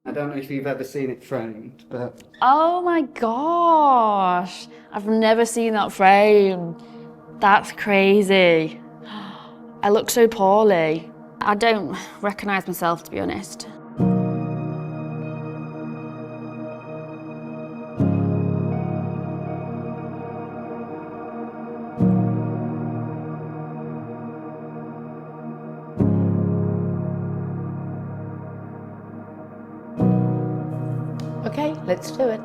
I don't know if you've ever seen it framed, but... Oh my gosh, I've never seen that frame. That's crazy. I look so poorly. I don't recognise myself, to be honest. Okay, let's do it.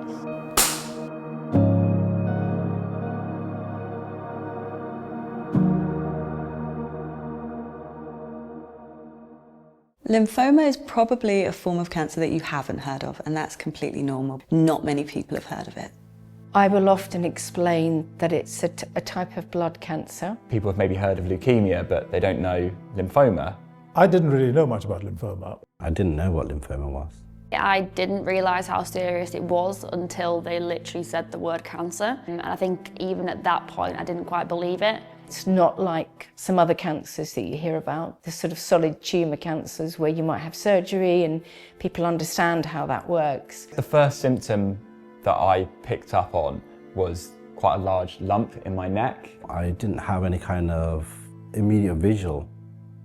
Lymphoma is probably a form of cancer that you haven't heard of, and that's completely normal. Not many people have heard of it. I will often explain that it's a type of blood cancer. People have maybe heard of leukemia, but they don't know lymphoma. I didn't really know much about lymphoma. I didn't know what lymphoma was. I didn't realise how serious it was until they literally said the word cancer. And I think even at that point, I didn't quite believe it. It's not like some other cancers that you hear about, the sort of solid tumour cancers where you might have surgery and people understand how that works. The first symptom that I picked up on was quite a large lump in my neck. I didn't have any kind of immediate visual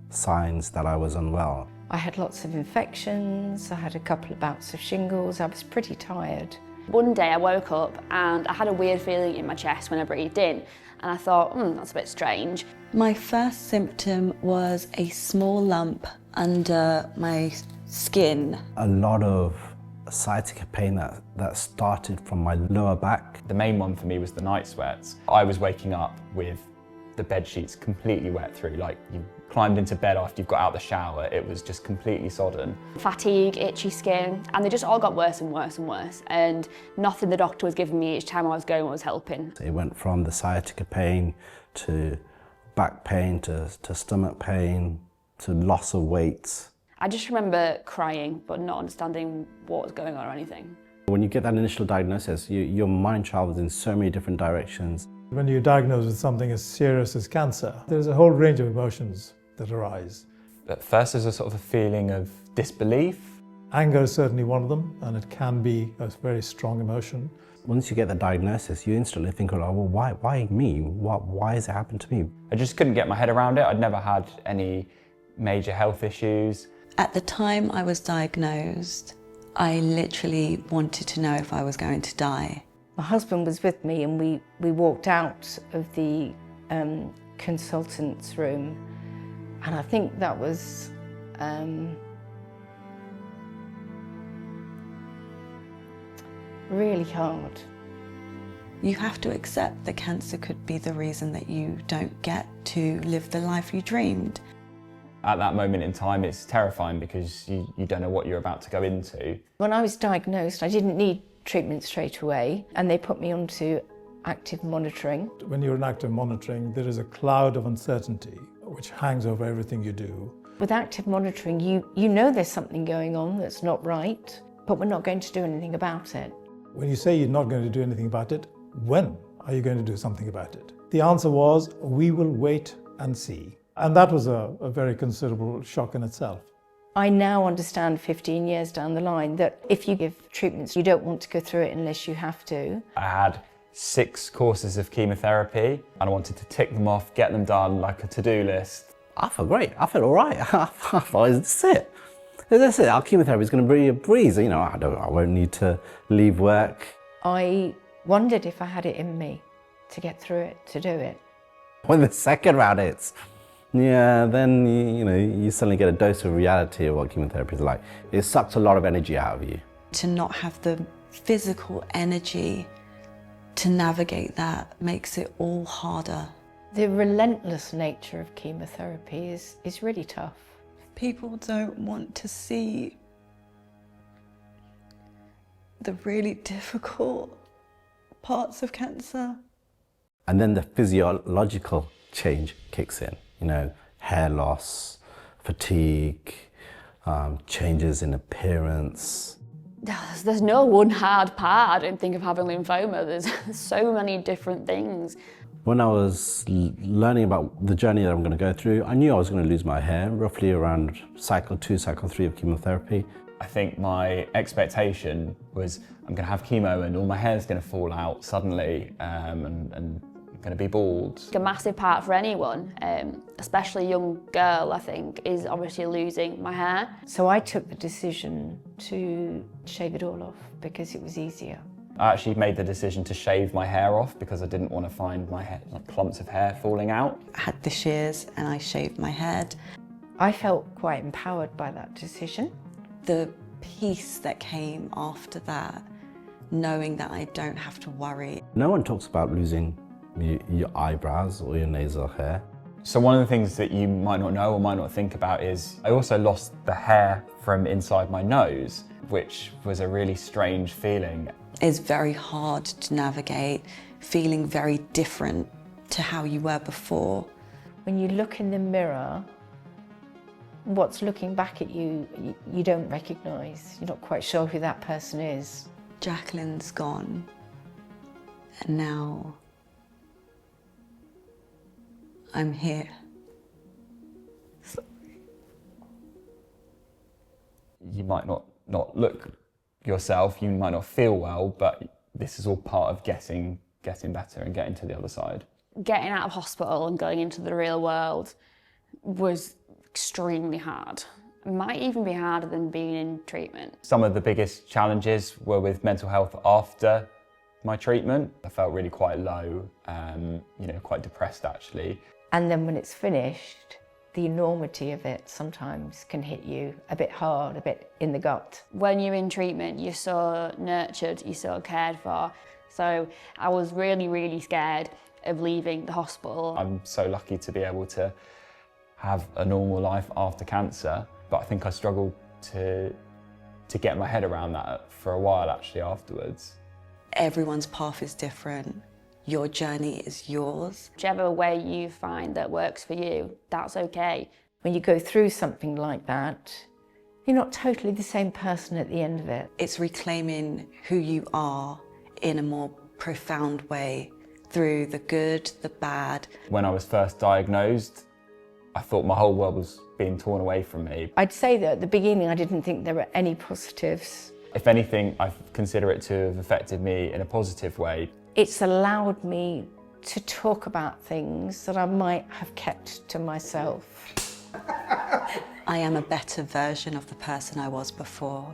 signs that I was unwell. I had lots of infections, I had a couple of bouts of shingles, I was pretty tired. One day I woke up and I had a weird feeling in my chest when I breathed in. And I thought, that's a bit strange. My first symptom was a small lump under my skin. A lot of sciatica pain that started from my lower back. The main one for me was the night sweats. I was waking up with the bed sheets completely wet through, like you climbed into bed after you've got out the shower, it was just completely sodden. Fatigue, itchy skin, and they just all got worse and worse and worse. And nothing the doctor was giving me each time I was going was helping. It went from the sciatica pain to back pain to stomach pain to loss of weight. I just remember crying, but not understanding what was going on or anything. When you get that initial diagnosis, your mind travels in so many different directions. When you're diagnosed with something as serious as cancer, there's a whole range of emotions that arise. At first there's a sort of a feeling of disbelief. Anger is certainly one of them, and it can be a very strong emotion. Once you get the diagnosis, you instantly think, oh, well, why me? Why has it happened to me? I just couldn't get my head around it. I'd never had any major health issues. At the time I was diagnosed, I literally wanted to know if I was going to die. My husband was with me and we walked out of the consultant's room, and I think that was really hard. You have to accept that cancer could be the reason that you don't get to live the life you dreamed. At that moment in time, it's terrifying because you don't know what you're about to go into. When I was diagnosed, I didn't need treatment straight away, and they put me onto active monitoring. When you're in active monitoring, there is a cloud of uncertainty which hangs over everything you do. With active monitoring, you know there's something going on that's not right, but we're not going to do anything about it. When you say you're not going to do anything about it, when are you going to do something about it? The answer was, we will wait and see. And that was a very considerable shock in itself. I now understand 15 years down the line that if you give treatments, you don't want to go through it unless you have to. I had 6 courses of chemotherapy and I wanted to tick them off, get them done like a to-do list. I felt great. I felt all right. I thought, this is it. That's it. Our chemotherapy is going to be a breeze. You know, I won't need to leave work. I wondered if I had it in me to get through it, to do it. When the second round hits, yeah, then you suddenly get a dose of reality of what chemotherapy is like. It sucks a lot of energy out of you. To not have the physical energy to navigate that makes it all harder. The relentless nature of chemotherapy is really tough. People don't want to see the really difficult parts of cancer. And then the physiological change kicks in. Hair loss, fatigue, changes in appearance. There's no one hard part, I don't think, of having lymphoma. There's so many different things. When I was learning about the journey that I'm going to go through, I knew I was going to lose my hair roughly around cycle 2, cycle 3 of chemotherapy. I think my expectation was I'm going to have chemo and all my hair's going to fall out suddenly and I'm going to be bald. A massive part for anyone, especially a young girl, I think, is obviously losing my hair. So I took the decision to shave it all off because it was easier. I actually made the decision to shave my hair off because I didn't want to find my hair, like clumps of hair falling out. I had the shears and I shaved my head. I felt quite empowered by that decision. The peace that came after that, knowing that I don't have to worry. No one talks about losing your eyebrows or your nasal hair. So one of the things that you might not know or might not think about is I also lost the hair from inside my nose, which was a really strange feeling. It's very hard to navigate, feeling very different to how you were before. When you look in the mirror, what's looking back at you, you don't recognise. You're not quite sure who that person is. Jacqueline's gone, and now I'm here. You might not look yourself, you might not feel well, but this is all part of getting better and getting to the other side. Getting out of hospital and going into the real world was extremely hard. It might even be harder than being in treatment. Some of the biggest challenges were with mental health after my treatment. I felt really quite low, quite depressed actually. And then when it's finished, the enormity of it sometimes can hit you a bit hard, a bit in the gut. When you're in treatment, you're so nurtured, you're so cared for. So I was really, really scared of leaving the hospital. I'm so lucky to be able to have a normal life after cancer, but I think I struggled to get my head around that for a while actually afterwards. Everyone's path is different. Your journey is yours. Whichever way you find that works for you, that's okay. When you go through something like that, you're not totally the same person at the end of it. It's reclaiming who you are in a more profound way through the good, the bad. When I was first diagnosed, I thought my whole world was being torn away from me. I'd say that at the beginning I didn't think there were any positives. If anything, I consider it to have affected me in a positive way. It's allowed me to talk about things that I might have kept to myself. I am a better version of the person I was before.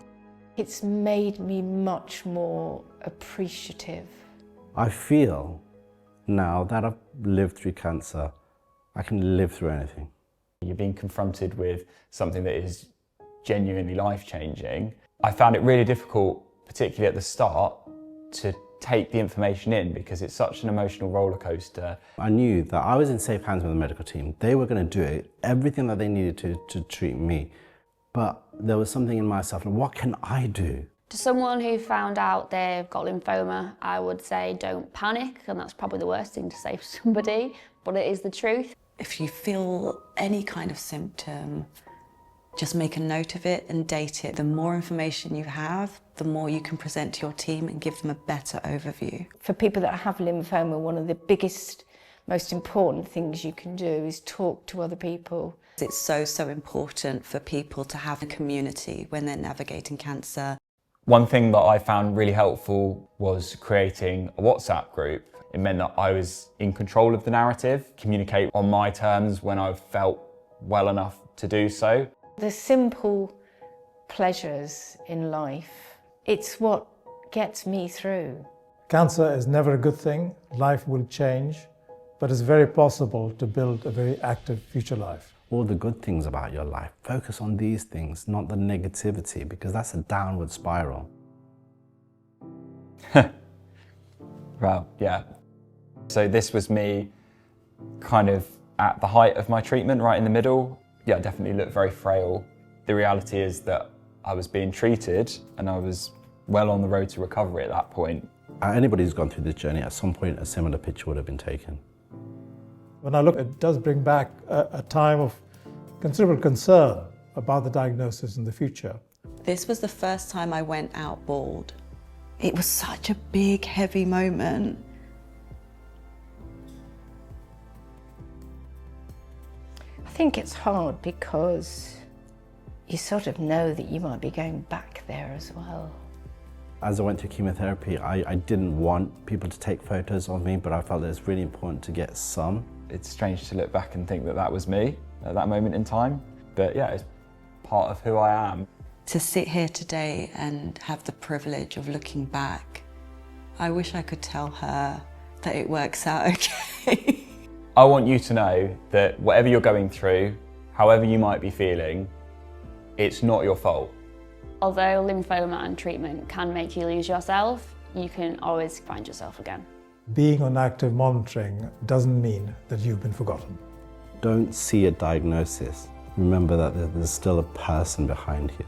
It's made me much more appreciative. I feel now that I've lived through cancer, I can live through anything. You're being confronted with something that is genuinely life-changing. I found it really difficult, particularly at the start, to take the information in because it's such an emotional roller coaster. I knew that I was in safe hands with the medical team. They were going to do it, everything that they needed to treat me. But there was something in myself, and what can I do? To someone who found out they've got lymphoma, I would say don't panic, and that's probably the worst thing to say to somebody, but it is the truth. If you feel any kind of symptom, just make a note of it and date it. The more information you have, the more you can present to your team and give them a better overview. For people that have lymphoma, one of the biggest, most important things you can do is talk to other people. It's so important for people to have a community when they're navigating cancer. One thing that I found really helpful was creating a WhatsApp group. It meant that I was in control of the narrative, communicate on my terms when I felt well enough to do so. The simple pleasures in life, it's what gets me through. Cancer is never a good thing. Life will change, but it's very possible to build a very active future life. All the good things about your life. Focus on these things, not the negativity, because that's a downward spiral. Wow, yeah. So this was me kind of at the height of my treatment, right in the middle. Yeah, I definitely looked very frail. The reality is that I was being treated and I was well on the road to recovery at that point. Anybody who's gone through this journey, at some point a similar picture would have been taken. When I look, it does bring back a time of considerable concern about the diagnosis in the future. This was the first time I went out bald. It was such a big, heavy moment. I think it's hard because you sort of know that you might be going back there as well. As I went through chemotherapy, I didn't want people to take photos of me, but I felt that it's really important to get some. It's strange to look back and think that that was me at that moment in time. But yeah, it's part of who I am. To sit here today and have the privilege of looking back, I wish I could tell her that it works out okay. I want you to know that whatever you're going through, however you might be feeling, it's not your fault. Although lymphoma and treatment can make you lose yourself, you can always find yourself again. Being on active monitoring doesn't mean that you've been forgotten. Don't see a diagnosis. Remember that there's still a person behind here.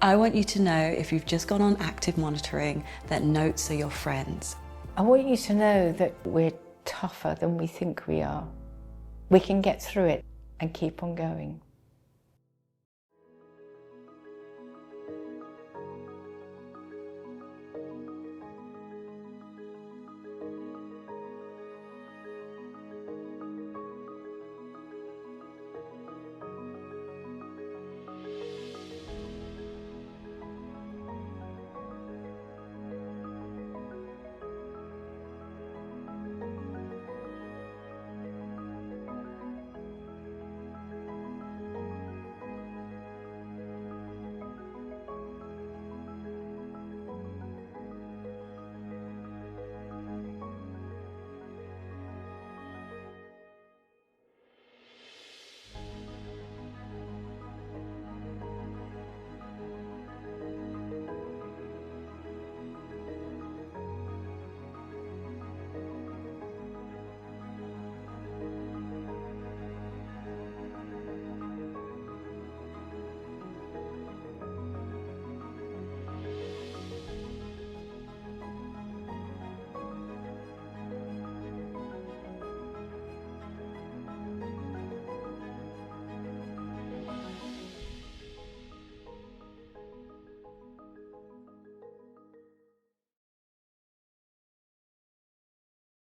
I want you to know, if you've just gone on active monitoring, that notes are your friends. I want you to know that we're tougher than we think we are. We can get through it and keep on going.